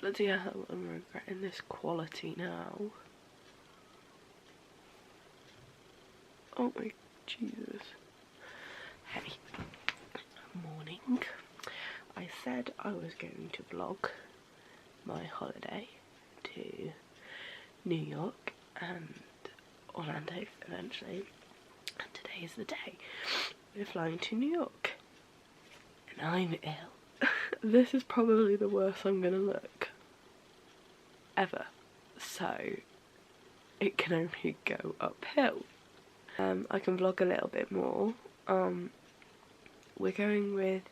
Bloody hell, I'm regretting this quality now. Oh my Jesus. Hey, morning. I said I was going to vlog my holiday to New York and Orlando eventually, and today is the day. We're flying to New York and I'm ill. This is probably the worst I'm gonna look ever, so it can only go uphill. I can vlog a little bit more. We're going with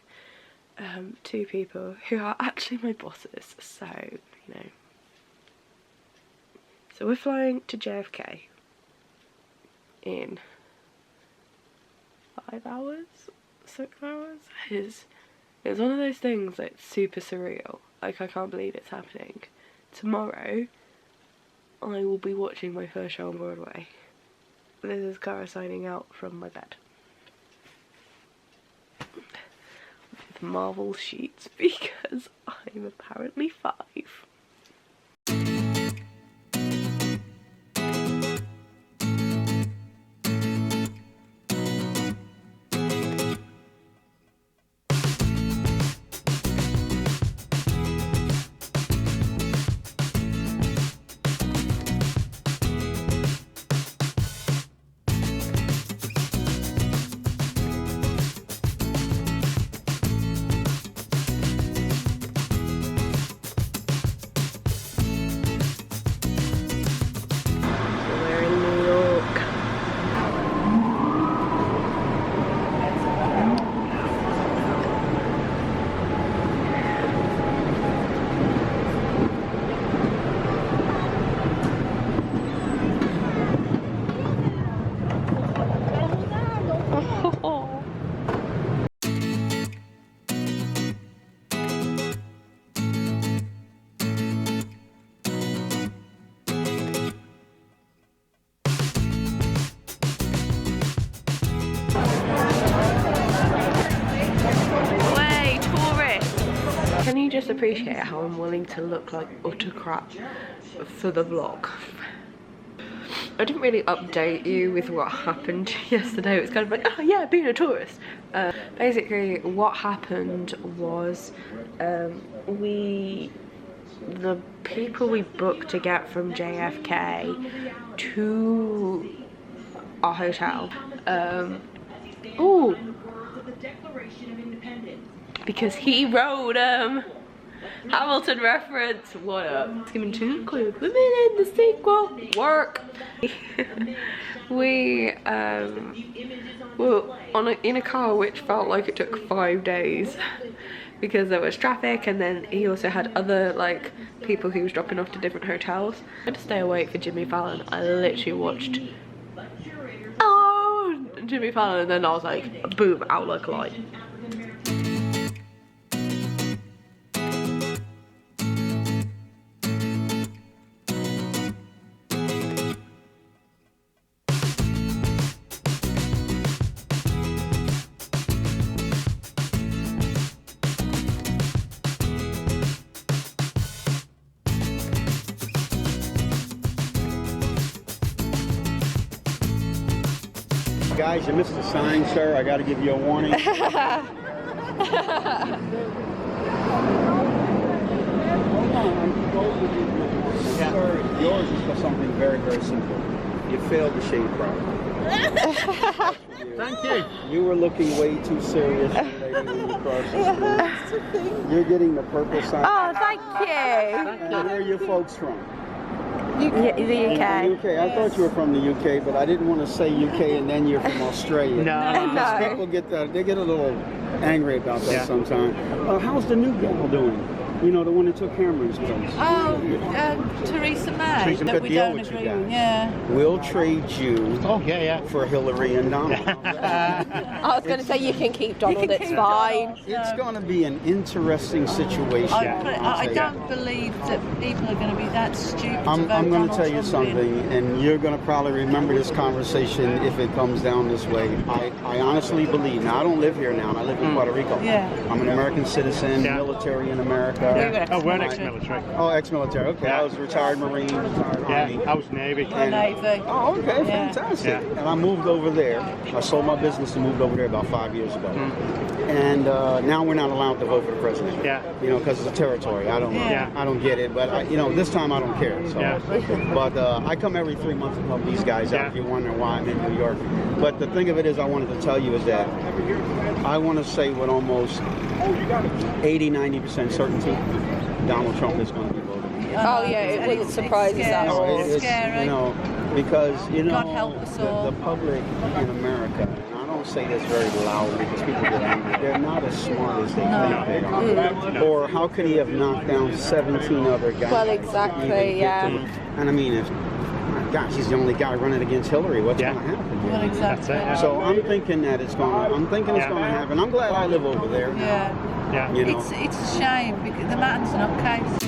two people who are actually my bosses, so you know. So we're flying to JFK in 5 hours, 6 hours. It's one of those things that's super surreal. Like, I can't believe it's happening. Tomorrow I will be watching my first show on Broadway. This is Cara signing out from my bed with Marvel sheets because I'm apparently 5. Can you just appreciate how I'm willing to look like utter crap for the vlog? I didn't really update you with what happened yesterday. It was kind of like, oh yeah, being a tourist. Basically what happened was the people we booked to get from JFK to our hotel, because he wrote Hamilton reference. What up? It's given to include women in the sequel. Work. We were in a car which felt like it took 5 days because there was traffic, and then he also had other like people he was dropping off to different hotels. I had to stay awake for Jimmy Fallon. I literally watched Jimmy Fallon, and then I was like, boom, out like a light. Guys, you missed the sign, sir. I got to give you a warning. Yours is for something very, very simple. You failed the shade problem. Thank you. You were looking way too serious when you crossed the street. You're getting the purple sign. Oh, thank you. And where are your folks from? The UK. In the UK. I thought you were from the UK, but I didn't want to say UK and then you're from Australia. No. People get that. They get a little angry about that sometimes. How's the new gal doing? You know, the one that took Cameron's place. Oh, Theresa May. That we don't agree with. Yeah. We'll trade you for Hillary and Donald. I was going to say you can keep Donald, it's fine. It's going to be an interesting situation. I don't believe that people are going to be that stupid. I'm going to tell you something, and you're going to probably remember this conversation if it comes down this way. I honestly believe, now I don't live here now, I live in Puerto Rico. Yeah. I'm an American citizen, military in America. we're ex-military. Oh, ex-military. Okay, Yeah. I was retired Marine, retired Army. Yeah, I was Navy. Navy. Oh, okay, fantastic. Yeah. And I moved over there. I sold my business and moved over there about 5 years ago. And now we're not allowed to vote for the president. Yeah. You know, because it's a territory. I don't get it. But you know, this time I don't care. So. Yeah. But I come every 3 months to help these guys out. If you're wondering why I'm in New York. But the thing of it is, I wanted to tell you is that I want to say with almost 80-90% certainty, Donald Trump is going to be voted. Oh yeah, it wouldn't surprise us at all. It's scary. You know, because you know God help us all. the public in America, and I don't say this very loudly because people get angry. They're not as smart as they think they are. Or how could he have knocked down 17 other guys? Well, exactly, yeah. And I mean, if gosh, he's the only guy running against Hillary. What's going to happen? Well, exactly. That's it. So I'm thinking that it's going. I'm thinking it's going to happen. I'm glad I live over there. Yeah. Yeah. You know. It's a shame because the man's an nutcase.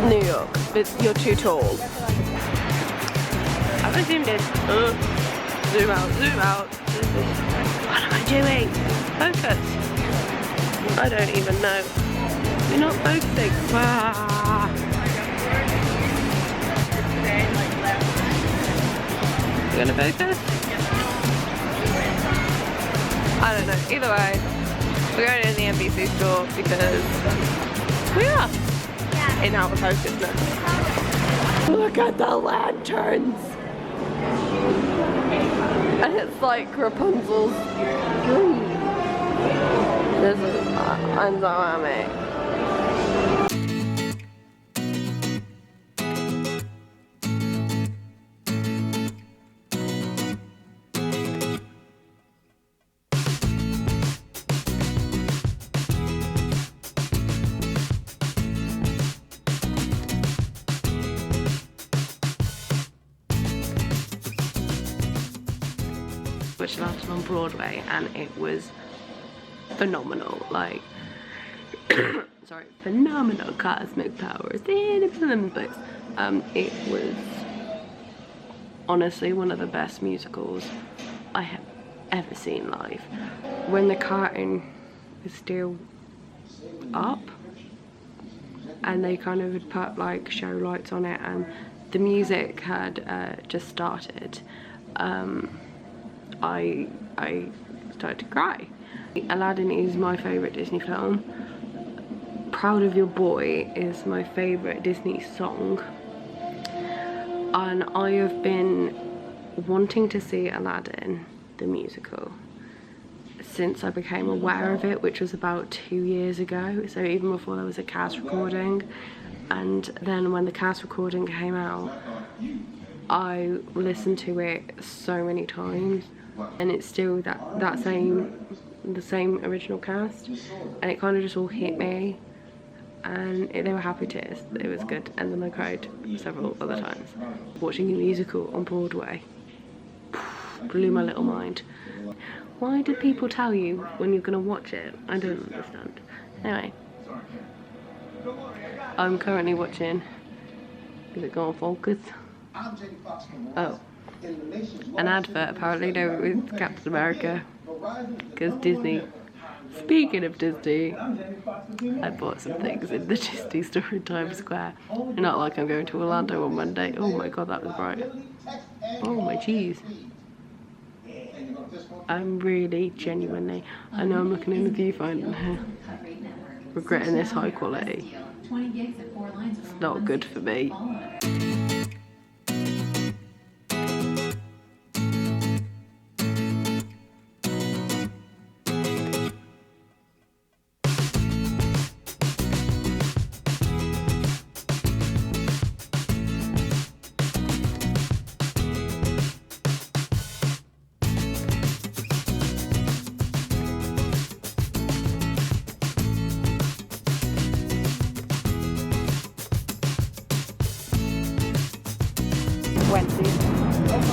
New York, but you're too tall. Have I zoomed in? Zoom out, zoom out. What am I doing? Focus. I don't even know. You're not focusing. Ah. You gonna focus? I don't know. Either way, we're going in the NBC store because we are. In out of focus now. Look at the lanterns! And it's like Rapunzel's dream. This is, I'm so happy. Which lasted on Broadway, and it was phenomenal. Like, sorry, phenomenal cosmic powers in a film books. It was honestly one of the best musicals I have ever seen live. When the curtain was still up, and they kind of had put like show lights on it, and the music had just started. I started to cry. Aladdin is my favourite Disney film. Proud of Your Boy is my favourite Disney song. And I have been wanting to see Aladdin, the musical, since I became aware of it, which was about 2 years ago. So even before there was a cast recording. And then when the cast recording came out, I listened to it so many times. And it's still the same original cast, and it kind of just all hit me, and they were happy tears. It was good, and then I cried several other times. Watching a musical on Broadway blew my little mind. Why do people tell you when you're gonna watch it? I don't understand. Anyway, I'm currently watching. Is it going to focus? Oh. An advert apparently with Captain America, because Disney, speaking of Disney, I bought some things in the Disney store in Times Square. Not like I'm going to Orlando on Monday. Oh my god, that was bright. Oh my cheese. I'm really genuinely, I know I'm looking in the viewfinder here, regretting this high quality. It's not good for me.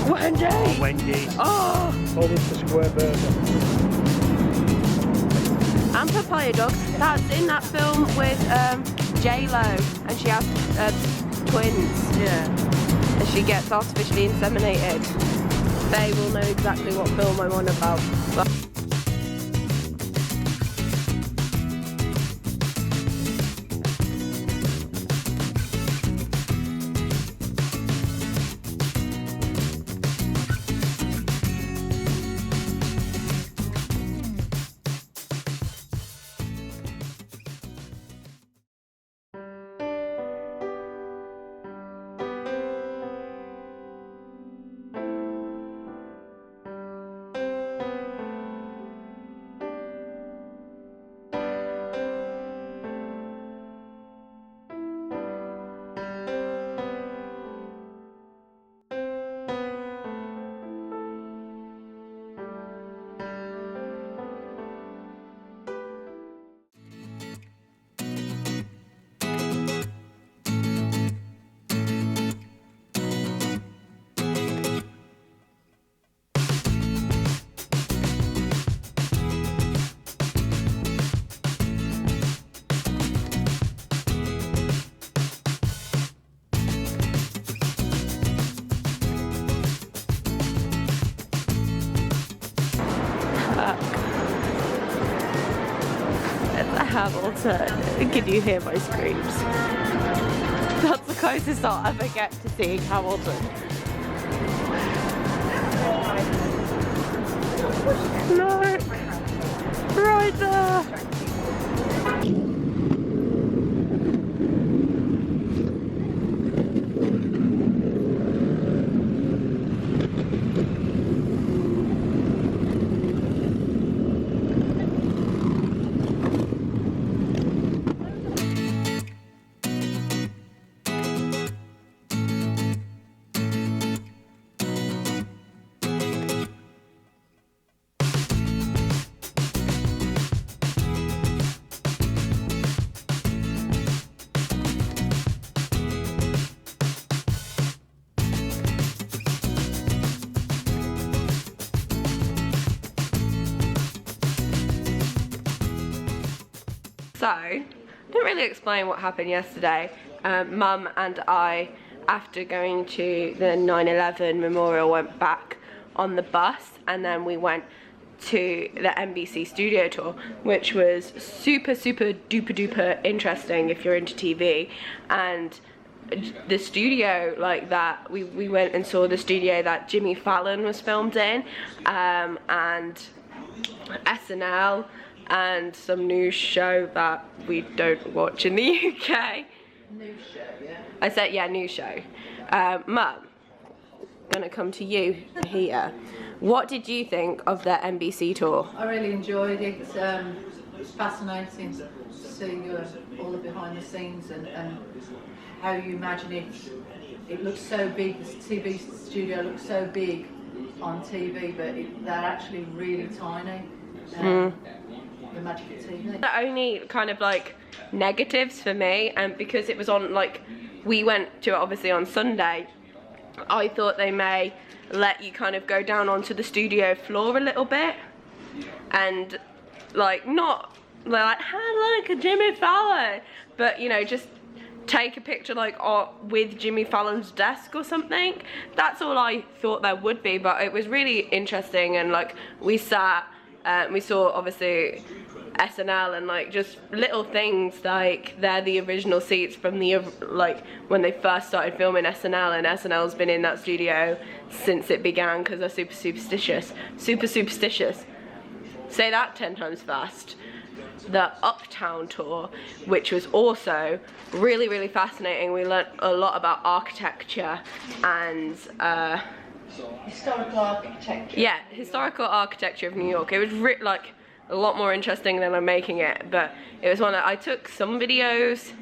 Wendy! Wendy's. Oh! Always the square burger. And Papaya Dog. That's in that film with J-Lo, and she has twins. Yeah. And she gets artificially inseminated. They will know exactly what film I'm on about. But Hamilton. Can you hear my screams? That's the closest I'll ever get to seeing Hamilton. Look! Right there! So, I didn't really explain what happened yesterday. Mum and I, after going to the 9/11 memorial, went back on the bus, and then we went to the NBC studio tour, which was super duper interesting if you're into TV. And the studio like that, we went and saw the studio that Jimmy Fallon was filmed in, and SNL, and some news show that we don't watch in the UK. News show, yeah. I said, yeah, news show. Mum, gonna come to you here. What did you think of the NBC tour? I really enjoyed it. It's fascinating to see all the behind the scenes and how you imagine it. It looks so big, the TV studio looks so big on TV, but they're actually really tiny. The magic of TV. The only kind of like negatives for me, and because it was on, like, we went to it obviously on Sunday, I thought they may let you kind of go down onto the studio floor a little bit and like not like like a Jimmy Fallon, but you know, just take a picture like with Jimmy Fallon's desk or something. That's all I thought there would be, but it was really interesting. And like we sat, we saw obviously SNL, and like just little things like they're the original seats from the like when they first started filming SNL, and SNL's been in that studio since it began because they're super superstitious. Say that 10 times fast. The Uptown tour, which was also really, really fascinating. We learnt a lot about architecture and Historical architecture. yeah, historical architecture of New York. It was like a lot more interesting than I'm making it, but it was one that I took some videos.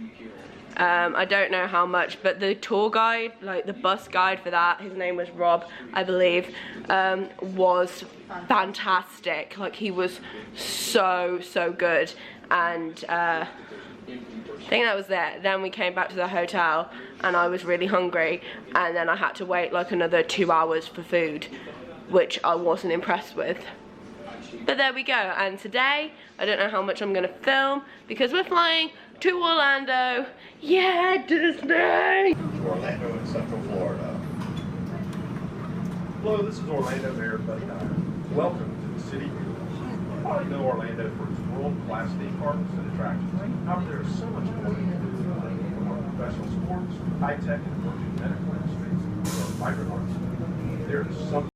I don't know how much, but the tour guide, like the bus guide for that, his name was Rob, I believe, was fantastic. Like he was so good, and I think that was it. Then we came back to the hotel and I was really hungry, and then I had to wait like another 2 hours for food, which I wasn't impressed with. But there we go, and today I don't know how much I'm gonna film because we're flying to Orlando. Yeah, Disney! Orlando in Central Florida. Hello, this is Orlando Mayor Buddy Dyer. Welcome to the city. You probably know Orlando for its world-class theme parks and attractions. However, there is so much more to do from professional sports, high-tech and emerging medical industries, or vibrant arts. There is something